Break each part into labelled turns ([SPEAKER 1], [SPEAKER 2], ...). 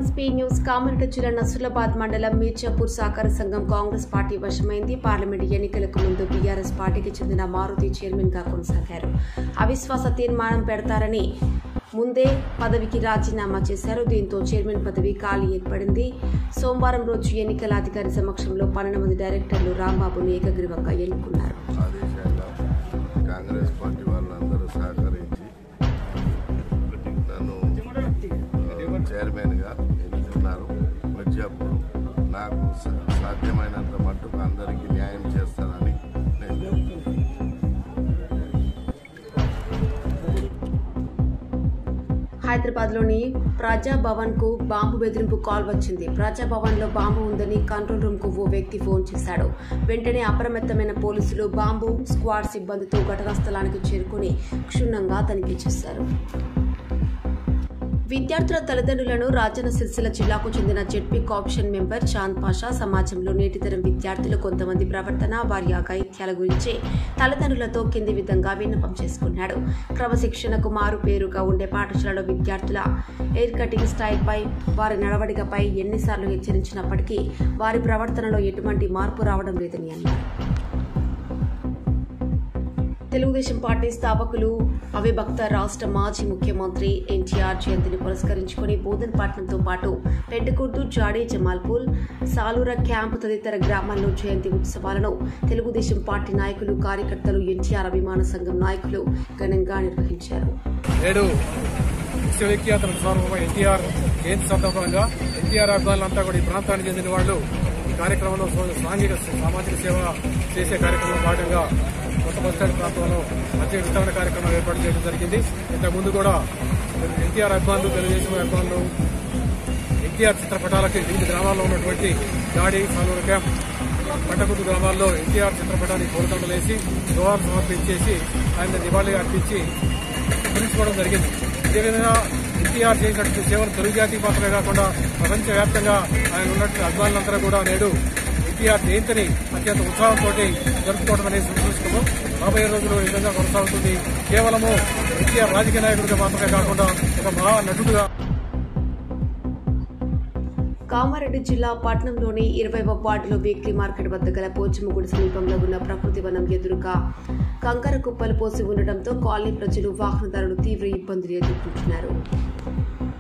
[SPEAKER 1] SP news Kamareddy జిల్లా నసరులాబాద్ మండలం మీర్జాపూర్ సహకార సంఘం కాంగ్రెస్ పార్టీ వశమైంది. పార్లమెంటు ఎన్నికలకు ముందు బీఆర్ఎస్ పార్టీకి చెందిన మారుతి చైర్మన్ గా కొనసాగారు. అవిశ్వాస తీర్మానం పెడతారని ముందే పదవికి రాజీనామా చేశారు. దీంతో చైర్మన్ పదవి ఖాళీ ఏర్పడింది. సోమవారం రోజు ఎన్నికల అధికారి సమక్షంలో 12 మంది డైరెక్టర్లు రాంబాబును ఏకగ్రీవంగా ఎన్నుకున్నారు.
[SPEAKER 2] కాంగ్రెస్ పార్టీ వాళ్ళందరూ సహకరించి నన్ను చైర్మన్గా ఎన్నుకున్నారు. వచ్చేప్పుడు నాకు సాధ్యమైనంత మట్టుకు అందరికీ న్యాయం చేస్తానని నేను
[SPEAKER 1] హైదరాబాద్లోని ప్రజాభవన్ కు బాంబు బెదిరింపు కాల్ వచ్చింది. ప్రజాభవన్ లో బాంబు ఉందని కంట్రోల్ రూమ్ కు ఓ వ్యక్తి ఫోన్ చేశాడు. వెంటనే అప్రమత్తమైన పోలీసులు బాంబు స్క్వాడ్ సిబ్బందితో ఘటనా స్థలానికి చేరుకుని క్షుణ్ణంగా తనిఖీ చేశారు. విద్యార్థుల తల్లిదండ్రులను రాజన్న సిరిసిల్ల జిల్లాకు చెందిన ZP caption member Chand Pasha సమాజంలో నేటితరం విద్యార్థులు కొంతమంది ప్రవర్తన, వారి అఘాయిత్యాల గురించి తల్లిదండ్రులతో కింది విధంగా విన్నపం చేసుకున్నాడు. క్రమశిక్షణకు మారు పేరుగా ఉండే పాఠశాలలో విద్యార్థుల హెయిర్ కటింగ్ స్టైల్ పై, వారి నడవడికపై ఎన్నిసార్లు హెచ్చరించినప్పటికీ వారి ప్రవర్తనలో ఎటువంటి మార్పు రావడం లేదని అన్నారు. తెలుగుదేశం పార్టీ స్థాపకులు అవిభక్త రాష్ట్ర మాజీ ముఖ్యమంత్రి ఎన్టీఆర్ జయంతిని పురస్కరించుకుని బోధన్పట్నంతో పాటు పెంటకుర్దు, జాడీ, జమాల్పూర్, సాలూర క్యాంపు తదితర గ్రామాల్లో జయంతి ఉత్సవాలను తెలుగుదేశం పార్టీ నాయకులు, కార్యకర్తలు, ఎన్టీఆర్ అభిమాన సంఘం నాయకులు ఘనంగా నిర్వహించారు.
[SPEAKER 3] ఎన్టీఆర్ జయంతి సందర్భంగా ఎన్టీఆర్ అభిమానులంతా కూడా ఈ ప్రాంతానికి చెందిన వాళ్ళు ఈ కార్యక్రమంలో సామాజిక సేవ చేసే కార్యక్రమంలో భాగంగా కొత్త బస్టాండ్ ప్రాంతంలో ప్రత్యేక విస్తరణ కార్యక్రమం ఏర్పాటు చేయడం జరిగింది. ఇంతకుముందు కూడా ఎన్టీఆర్ అభిమానులు, తెలుగుదేశం అభిమానులు ఎన్టీఆర్ చిత్రపటాలకి వివిధ గ్రామాల్లో ఉన్నటువంటి గాడి, సాలూరు క్యాంప్, పంటకుర్దు గ్రామాల్లో ఎన్టీఆర్ చిత్రపటానికి పూలదండలు వేసి జోహార్ సమర్పించేసి ఆయన నివాళి అర్పించి తెలుసుకోవడం జరిగింది. ఇదేవిధంగా ఎన్టీఆర్ చేసినటువంటి సేవలు తెలుగు జాతికి మాత్రమే కాకుండా ప్రపంచవ్యాప్తంగా ఆయన ఉన్నటువంటి అభిమానులందరూ కూడా నేడు ఎన్టీఆర్ జయంతిని అత్యంత ఉత్సాహంతో జరుపుకోవడం అనేది చూస్తున్నాము. రాబోయే రోజుల్లో ఈ విధంగా కొనసాగుతుంది. కేవలము ఎన్టీఆర్ రాజకీయ నాయకుడిగా మాత్రమే కాకుండా ఒక మహా నటుడుగా.
[SPEAKER 1] కామారెడ్డి జిల్లా పట్టణంలోని 20వ వార్డులో వీక్లీ మార్కెట్ వద్ద గల పోచమ్మగుడి సమీపంలో ఉన్న ప్రకృతి వనం ఎదురుగా కంకర కుప్పలు పోసి ఉండటంతో కాలనీ ప్రజలు, వాహనదారులు తీవ్ర ఇబ్బందులు ఎదుర్కొంటున్నారు.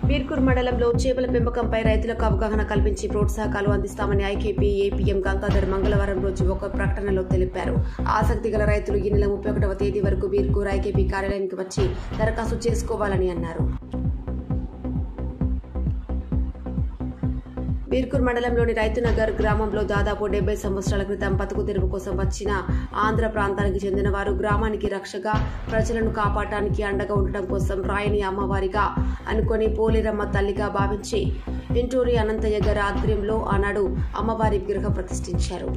[SPEAKER 1] బీర్కూర్ మండలంలో చేపల పెంపకంపై రైతులకు అవగాహన కల్పించి ప్రోత్సాహకాలు అందిస్తామని ఐకేపీ ఏపీఎం గంగాధర్ మంగళవారం రోజు ఒక ప్రకటనలో తెలిపారు. ఆసక్తి గల రైతులు ఈ నెల 31వ తేదీ వరకు బీర్కూర్ ఐకేపీ కార్యాలయానికి వచ్చి దరఖాస్తు చేసుకోవాలని అన్నారు. బీర్కూర్ మండలంలోని రైతునగర్ గ్రామంలో దాదాపు 70 సంవత్సరాల క్రితం బతుకు తెరువు కోసం వచ్చిన ఆంధ్ర ప్రాంతానికి చెందిన వారు గ్రామానికి రక్షగా, ప్రజలను కాపాడటానికి అండగా ఉండటం కోసం రాయని అమ్మవారిగా అనుకుని పోలేరమ్మ తల్లిగా భావించి వింటూరి అనంతయ్య గారి ఆధ్వర్యంలో ఆనాడు అమ్మవారి విగ్రహం ప్రతిష్ఠించారు.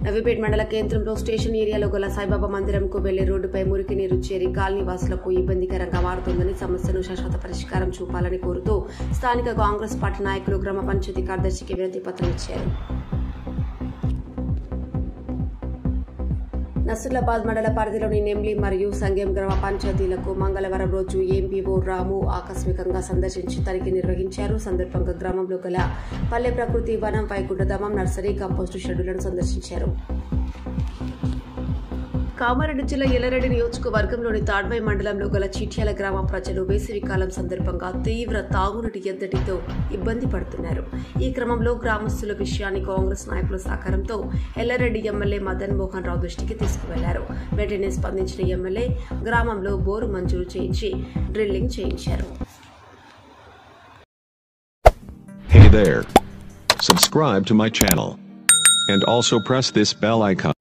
[SPEAKER 1] నవీపేట్ మండల కేంద్రంలో స్టేషన్ ఏరియాలో గల సాయిబాబా మందిరంకు వెళ్లే రోడ్డుపై మురికి నీరు చేరి కాలనీ వాసులకు ఇబ్బందికరంగా మారుతోందని, సమస్యను శాశ్వత పరిష్కారం చూపాలని కోరుతూ స్థానిక కాంగ్రెస్ పార్టీ నాయకులు గ్రామ పంచాయతీ కార్యదర్శికి వినతి పత్రం ఇచ్చారు. నసరులాబాద్ మండల పరిధిలోని నెమ్లి మరియు సంగెం గ్రామ పంచాయతీలకు మంగళవారం రోజు ఎంపీఓ రాము ఆకస్మికంగా సందర్శించి తనిఖీ నిర్వహించారు. సందర్భంగా గ్రామంలో గల పల్లె ప్రకృతి వనం, వైకుంఠధామం, నర్సరీ, కంపోస్టు షెడ్యూలను సందర్శించారు. కామారెడ్డి జిల్లా ఎల్లారెడ్డి నియోజకవర్గంలోని తాడ్వాయి మండలంలో గల చిట్యాల గ్రామ ప్రజలు వేసవికాలం సందర్భంగా తీవ్ర తాగునీటి ఎద్దడితో ఇబ్బంది పడుతున్నారు. ఈ క్రమంలో గ్రామస్తుల విషయాన్ని కాంగ్రెస్ నాయకుల సహకారంతో ఎల్లారెడ్డి ఎమ్మెల్యే మదన్ మోహన్ రావు దృష్టికి తీసుకువెళ్లారు. వెంటనే స్పందించిన ఎమ్మెల్యే గ్రామంలో బోరు మంజూరు చేయించి డ్రిల్లింగ్ చేయించారు.
[SPEAKER 4] Hey there. Subscribe to my channel and also press this bell icon.